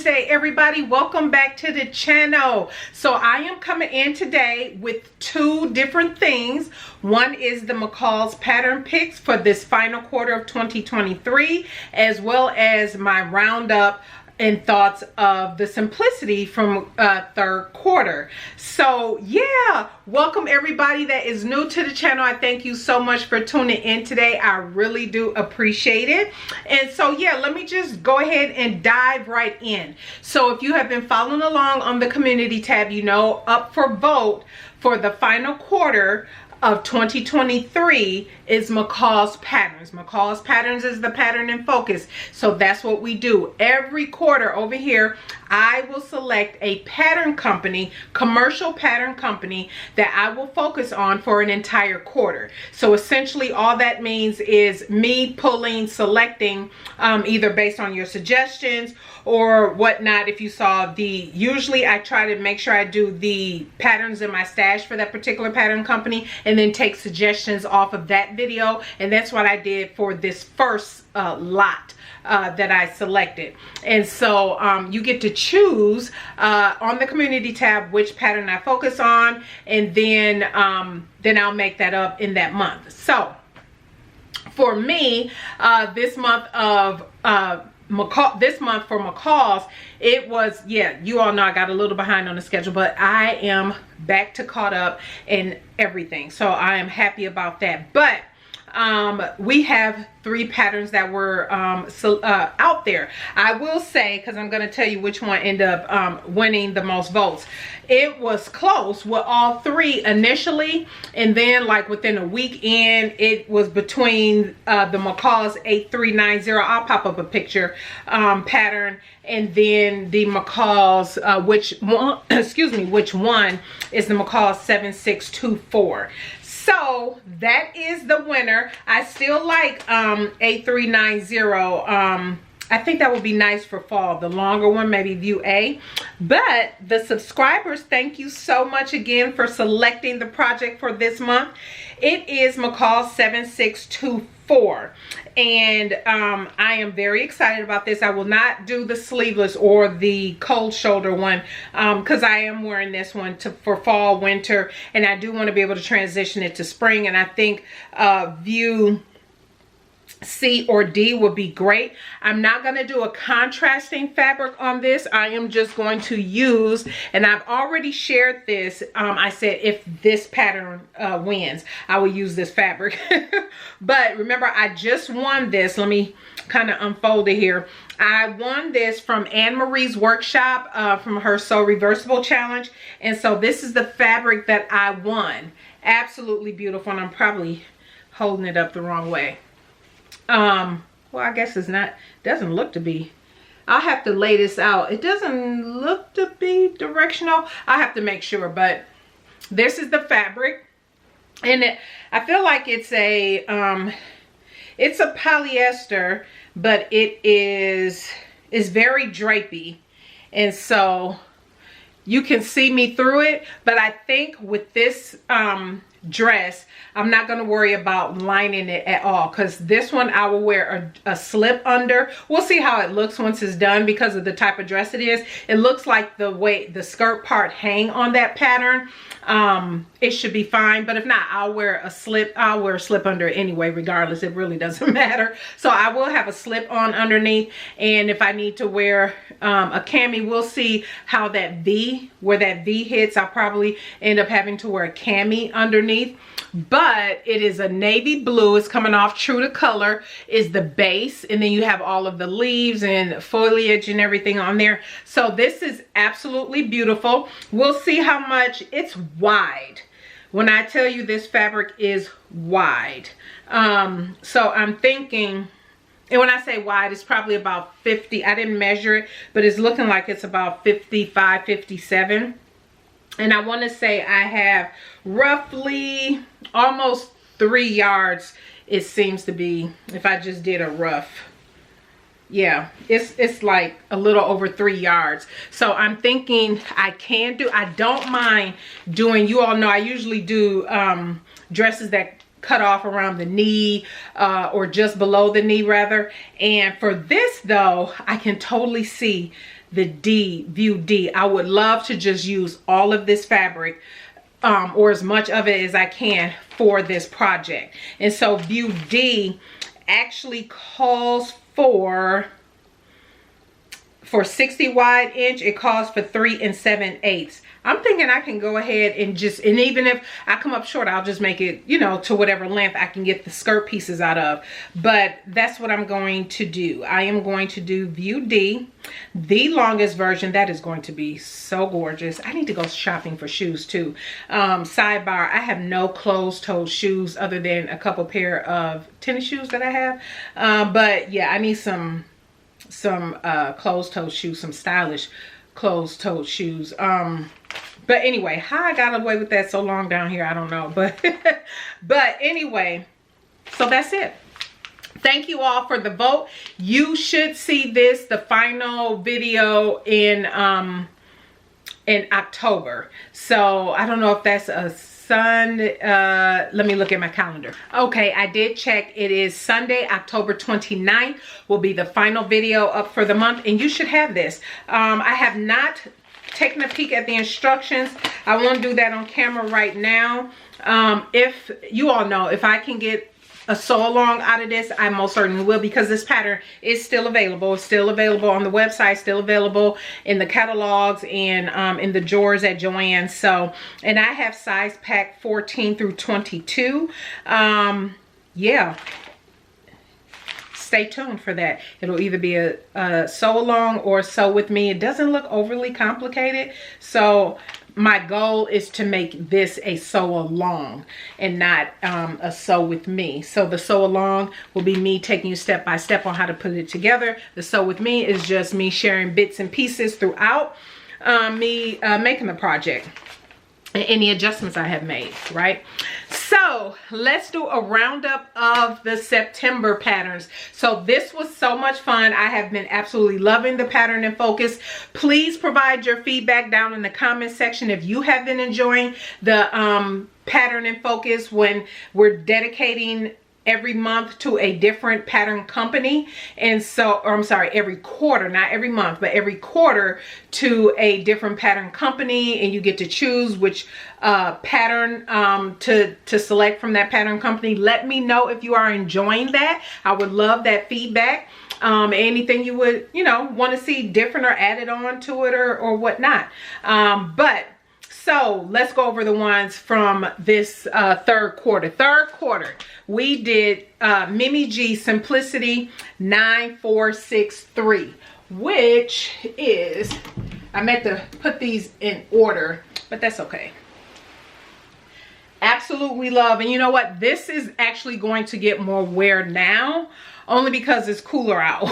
Wednesday, everybody. Welcome back to the channel. So I am coming in today with two different things. One is the McCall's pattern picks for this final quarter of 2023, as well as my roundup and thoughts of the simplicity from third quarter. So yeah, welcome everybody that is new to the channel. I thank you so much for tuning in today. I really do appreciate it. And so yeah, let me just go ahead and dive right in. So if you have been following along on the community tab, you know, up for vote for the final quarter of 2023 is McCall's Patterns. McCall's Patterns is the pattern in focus. So that's what we do. Every quarter over here, I will select a pattern company, commercial pattern company, that I will focus on for an entire quarter. So essentially all that means is me pulling, selecting, either based on your suggestions or whatnot. If you saw usually I try to make sure I do the patterns in my stash for that particular pattern company and then take suggestions off of that video. And that's what I did for this first lot that I selected. And so you get to choose on the community tab which pattern I focus on, and then I'll make that up in that month. So for me, this month for McCall's, it was, yeah, you all know I got a little behind on the schedule, but I am back to caught up in everything. So I am happy about that. But we have 3 patterns that were out there. I will say, because I'm going to tell you which one ended up winning the most votes. It was close with all 3 initially, and then like within a weekend, it was between the McCall's 8390, I'll pop up a picture, pattern, and then the McCall's which one is the McCall's 7624. So that is the winner. I still like 8390. I think that would be nice for fall, the longer one, maybe view A. But the subscribers, thank you so much again for selecting the project for this month. It is McCall 7624. And I am very excited about this. I will not do the sleeveless or the cold shoulder one because I am wearing this one for fall, winter, and I do want to be able to transition it to spring. And I think view C or D would be great. I'm not going to do a contrasting fabric on this. I am just going to use, and I've already shared this, I said if this pattern wins, I will use this fabric. But remember, I just won this. Let me kind of unfold it here. I won this from Anne Marie's workshop from her Sew Reversible challenge. And so this is the fabric that I won. Absolutely beautiful. And I'm probably holding it up the wrong way. Well, I guess it's not, doesn't look to be. I'll have to lay this out. It doesn't look to be directional. I'll have to make sure, but this is the fabric. And I feel like it's a polyester, but it is very drapey. And so you can see me through it, but I think with this dress, I'm not going to worry about lining it at all, because this one I will wear a slip under. We'll see how it looks once it's done because of the type of dress it is. It looks like the way the skirt part hang on that pattern. It should be fine, but if not, I'll wear a slip under anyway, regardless. It really doesn't matter. So I will have a slip on underneath, and if I need to wear a cami, we'll see how where that V hits. I'll probably end up having to wear a cami underneath. But it is a navy blue. It's coming off true to color is the base, and then you have all of the leaves and foliage and everything on there. So this is absolutely beautiful. We'll see how much. It's wide. When I tell you this fabric is wide, so I'm thinking, and when I say wide, it's probably about 50. I didn't measure it, but it's looking like it's about 55, 57. And I want to say I have roughly almost 3 yards, it seems to be, if I just did a rough. Yeah, it's like a little over 3 yards. So I'm thinking I don't mind doing, you all know I usually do dresses that cut off around the knee or just below the knee rather. And for this though, I can totally see the view D. I would love to just use all of this fabric, or as much of it as I can for this project. And so view D actually calls for 60 wide inch, it calls for 3 7/8. I'm thinking I can go ahead and even if I come up short, I'll just make it, you know, to whatever length I can get the skirt pieces out of. But that's what I'm going to do. I am going to do view D, the longest version. That is going to be so gorgeous. I need to go shopping for shoes too. Sidebar, I have no closed-toed shoes other than a couple pair of tennis shoes that I have. But yeah, I need some closed-toed shoes, some stylish closed-toed shoes. But anyway, how I got away with that so long down here, I don't know. But but anyway, so that's it. Thank you all for the vote. You should see this, the final video, in October. So I don't know if that's a Sunday. Let me look at my calendar. Okay, I did check. It is Sunday, October 29th will be the final video up for the month, and you should have this. I have not taken a peek at the instructions. I won't do that on camera right now. If you all know, if I can get a sew along out of this, I most certainly will, because this pattern is still available. It's still available on the website, still available in the catalogs and in the drawers at Joann's. So, and I have size pack 14 through 22. Yeah, stay tuned for that. It'll either be a sew along or sew with me. It doesn't look overly complicated, so my goal is to make this a sew along and not a sew with me. So the sew along will be me taking you step by step on how to put it together. The sew with me is just me sharing bits and pieces throughout me making the project and any adjustments I have made, right? So let's do a roundup of the September patterns. So this was so much fun. I have been absolutely loving the pattern and focus. Please provide your feedback down in the comment section if you have been enjoying the pattern and focus when we're dedicating every month to a different pattern company. And so, or I'm sorry, every quarter, not every month, but every quarter to a different pattern company, and you get to choose which pattern to select from that pattern company. Let me know if you are enjoying that. I would love that feedback. Anything you would, you know, want to see different or added on to it or whatnot. So let's go over the ones from this third quarter. Third quarter, we did Mimi G Simplicity 9463, which is, I meant to put these in order, but that's okay. Absolutely love. And you know what? This is actually going to get more wear now, only because it's cooler out.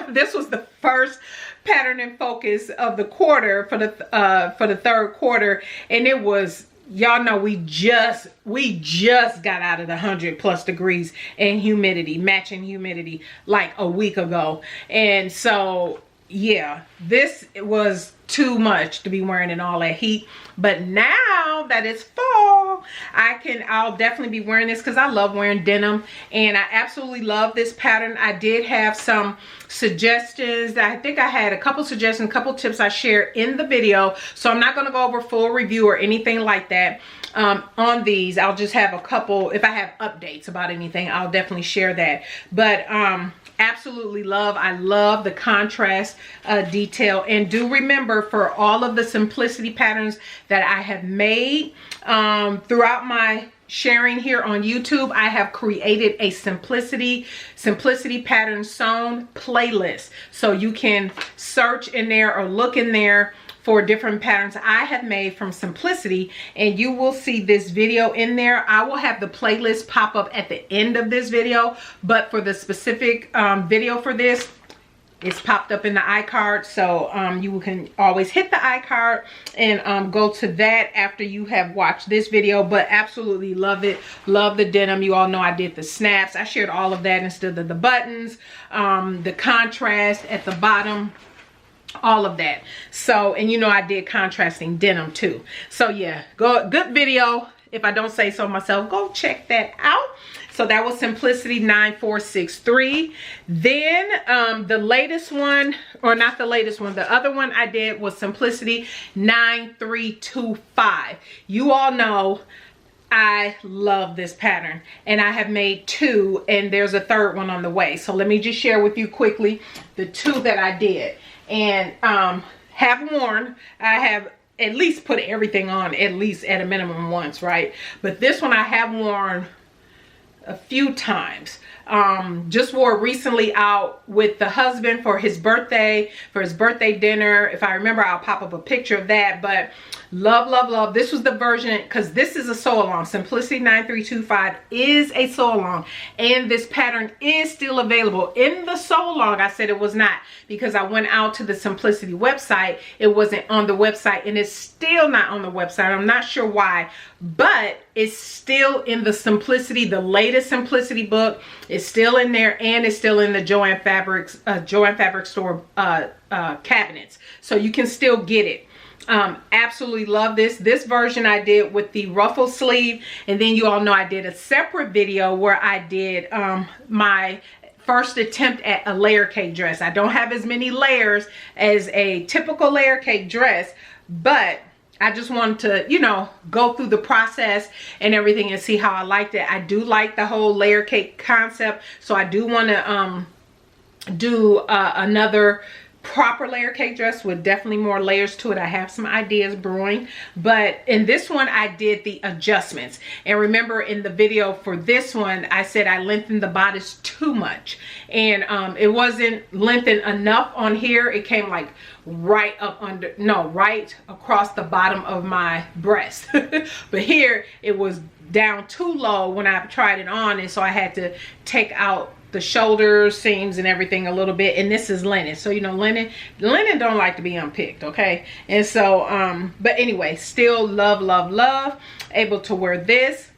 This was the first pattern and focus of the quarter for the third quarter, and it was, y'all know, we just got out of the 100+ degrees and humidity, matching humidity, like a week ago. And so yeah, this was too much to be wearing in all that heat. But now that it's fall, I'll definitely be wearing this because I love wearing denim, and I absolutely love this pattern. I did have some suggestions. I think I had a couple suggestions, a couple tips I shared in the video, so I'm not going to go over full review or anything like that on these. I'll just have a couple, if I have updates about anything, I'll definitely share that. But absolutely love, I love the contrast detail. And do remember, for all of the simplicity patterns that I have made throughout my sharing here on YouTube, I have created a simplicity pattern sewn playlist, so you can search in there or look in there for different patterns I have made from simplicity, and you will see this video in there. I will have the playlist pop up at the end of this video, but for the specific video for this, it's popped up in the iCard, so you can always hit the iCard and go to that after you have watched this video. But absolutely love it. Love the denim. You all know I did the snaps. I shared all of that instead of the buttons, the contrast at the bottom, all of that. So, and you know I did contrasting denim too. So yeah, good video. If I don't say so myself, go check that out. So that was Simplicity 9463. Then the latest one, or not the latest one, the other one I did was Simplicity 9325. You all know I love this pattern, and I have made 2, and there's a 3rd one on the way. So let me just share with you quickly the 2 that I did, and have worn. I have at least put everything on at least at a minimum once, right? But this one I have worn a few times. Just wore recently out with the husband for his birthday dinner. If I remember, I'll pop up a picture of that. But love, love, love. This was the version, because this is a sew along. Simplicity 9325 is a sew along, and this pattern is still available. In the sew along, I said it was not, because I went out to the Simplicity website. It wasn't on the website, and it's still not on the website. I'm not sure why, but it's still in the Simplicity, the latest Simplicity book. It's still in there, and it's still in the Joann Fabric store cabinets, so you can still get it. Absolutely love this. This version I did with the ruffle sleeve, and then you all know I did a separate video where I did my first attempt at a layer cake dress. I don't have as many layers as a typical layer cake dress, but I just wanted to, you know, go through the process and everything and see how I liked it. I do like the whole layer cake concept, so I do want to do another proper layer cake dress with definitely more layers to it. I have some ideas brewing, but in this one I did the adjustments. And remember, in the video for this one, I said I lengthened the bodice too much, and it wasn't lengthened enough on here. It came like right up under, no, right across the bottom of my breast. But here it was down too low when I tried it on, and so I had to take out the shoulder seams and everything a little bit. And this is linen, so you know, linen don't like to be unpicked, okay? And so but anyway, still love, love, love, able to wear this.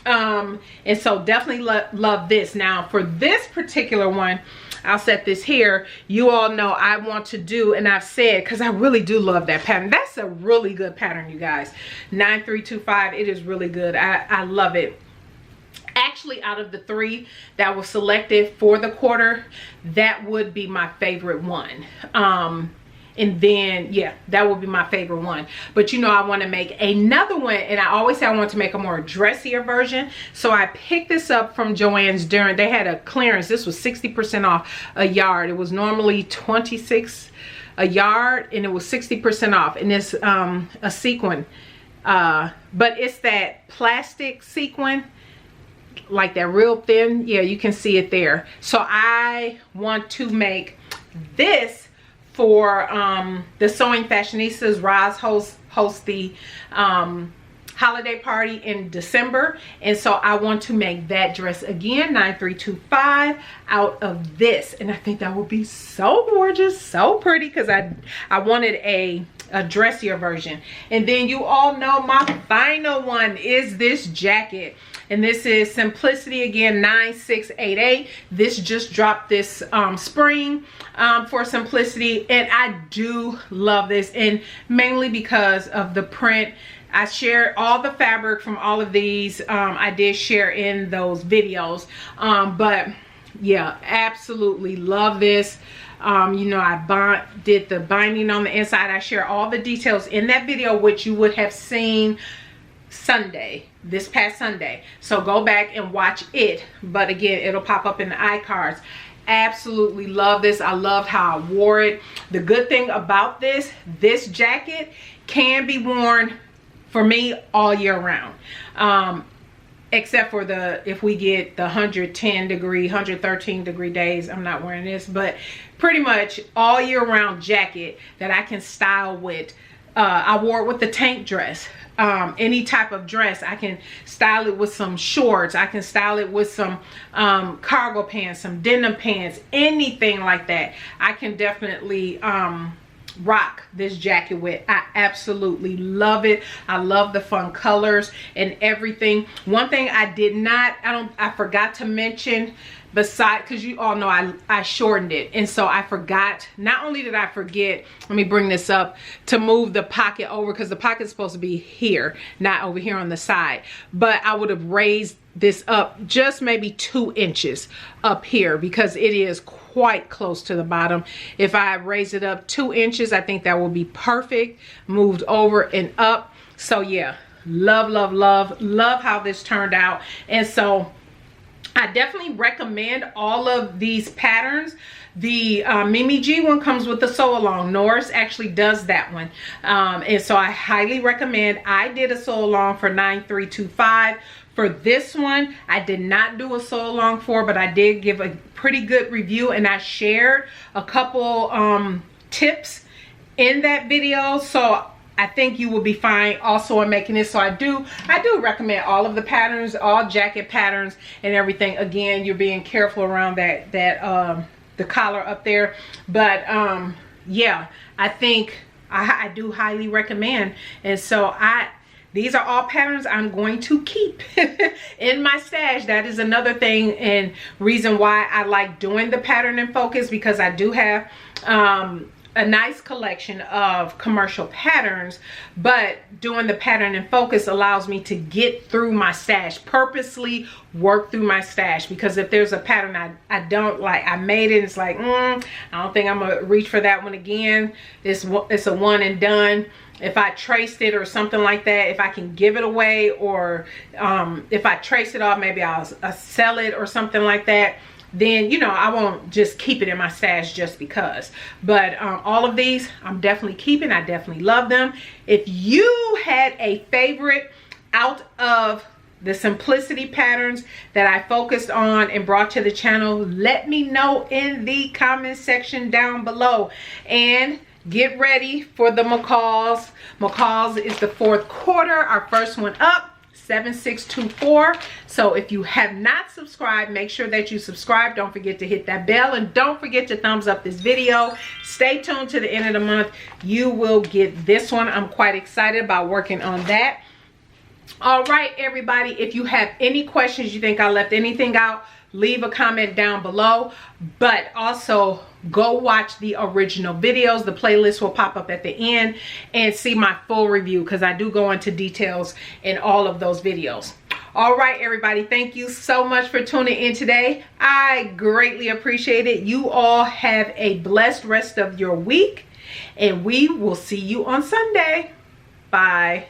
And so definitely love this. Now for this particular one, I'll set this here. You all know I want to do, and I've said, because I really do love that pattern. That's a really good pattern, you guys. 9325, it is really good. I love it. Actually, out of the 3 that was selected for the quarter, that would be my favorite one. And then, yeah, that would be my favorite one. But you know, I want to make another one, and I always say I want to make a more dressier version. So I picked this up from Joann's during, they had a clearance. This was 60% off a yard. It was normally $26 a yard, and it was 60% off. And it's a sequin, but it's that plastic sequin, like that real thin. Yeah, you can see it there. So I want to make this for the Sewing Fashionistas. Roz hosts the holiday party in December, and so I want to make that dress again, 9325, out of this. And I think that would be so gorgeous, so pretty, because I wanted a dressier version. And then you all know my final one is this jacket, and this is Simplicity again, 9688. This just dropped this spring for Simplicity, and I do love this, and mainly because of the print. I share all the fabric from all of these. I did share in those videos, but yeah, absolutely love this. You know, I did the binding on the inside. I share all the details in that video, which you would have seen Sunday, this past Sunday. So go back and watch it. But again, it'll pop up in the iCards. Absolutely love this. I loved how I wore it. The good thing about this jacket can be worn, for me, all year round. Except for if we get the 110 degree, 113 degree days, I'm not wearing this, but pretty much all year round jacket that I can style with. I wore it with the tank dress. Any type of dress, I can style it with some shorts. I can style it with some cargo pants, some denim pants, anything like that. I can definitely rock this jacket with. I absolutely love it. I love the fun colors and everything. One thing I forgot to mention, besides, because you all know I shortened it, and so I forgot, not only did I forget, let me bring this up, to move the pocket over, because the pocket's supposed to be here, not over here on the side, but I would have raised this up just maybe 2 inches up here, because it is quite close to the bottom. If I raise it up 2 inches, I think that will be perfect, moved over and up. So yeah, love, love, love, love how this turned out. And so I definitely recommend all of these patterns. The Mimi G one comes with the sew along. Norris actually does that one. And so I highly recommend. I did a sew along for $9,325. For this one, I did not do a sew along for, but I did give a pretty good review, and I shared a couple tips in that video. So I think you will be fine also in making this. So I do recommend all of the patterns, all jacket patterns and everything. Again, you're being careful around the collar up there, but yeah, I think I do highly recommend. And so these are all patterns I'm going to keep in my stash. That is another thing and reason why I like doing the pattern and focus, because I do have a nice collection of commercial patterns, but doing the pattern and focus allows me to get through my stash, purposely work through my stash, because if there's a pattern I don't like, I made it, it's like, I don't think I'm gonna reach for that one again. It's a one and done. If I traced it or something like that, if I can give it away, or if I trace it off, maybe I'll sell it or something like that, then, you know, I won't just keep it in my stash just because. But all of these I'm definitely keeping. I definitely love them. If you had a favorite out of the simplicity patterns that I focused on and brought to the channel, let me know in the comment section down below. And get ready for the McCalls. McCalls is the 4th quarter, our first one up, 7624. So if you have not subscribed, make sure that you subscribe. Don't forget to hit that bell, and don't forget to thumbs up this video. Stay tuned to the end of the month. You will get this one. I'm quite excited about working on that. All right, everybody, if you have any questions, you think I left anything out, leave a comment down below. But also go watch the original videos. The playlist will pop up at the end, and see my full review, because I do go into details in all of those videos. All right, everybody, thank you so much for tuning in today. I greatly appreciate it. You all have a blessed rest of your week, and we will see you on Sunday. Bye.